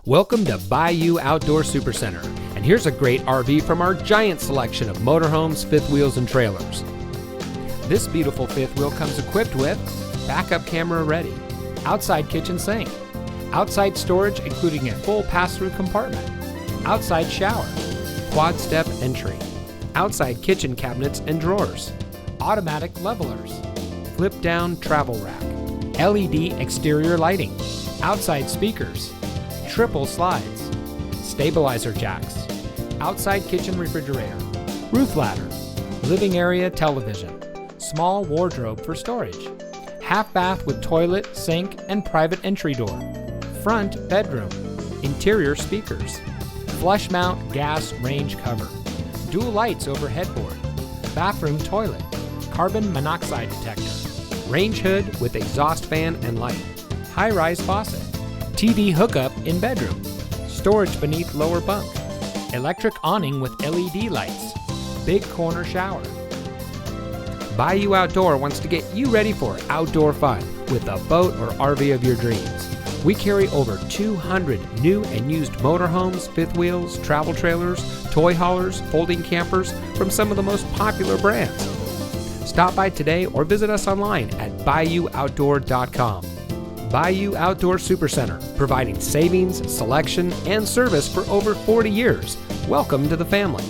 Welcome to Bayou Outdoor Supercenter, and here's a great RV from our giant selection of motorhomes, fifth wheels, and trailers. This beautiful fifth wheel comes equipped with backup camera ready, outside kitchen sink, outside storage including a full pass-through compartment, outside shower, quad step entry, outside kitchen cabinets and drawers, automatic levelers, flip down travel rack, LED exterior lighting, outside speakers, triple slides, stabilizer jacks, outside kitchen refrigerator, roof ladder, living area television, small wardrobe for storage, half bath with toilet, sink, and private entry door, front bedroom, interior speakers, flush mount gas range cover, dual lights over headboard, bathroom toilet, carbon monoxide detector, range hood with exhaust fan and light, high-rise faucet, TV hookup in bedroom, storage beneath lower bunk, electric awning with LED lights, big corner shower. Bayou Outdoor wants to get you ready for outdoor fun with the boat or RV of your dreams. We carry over 200 new and used motorhomes, fifth wheels, travel trailers, toy haulers, folding campers from some of the most popular brands. Stop by today or visit us online at BayouOutdoor.com. Bayou Outdoor Supercenter, providing savings, selection, and service for over 40 years. Welcome to the family.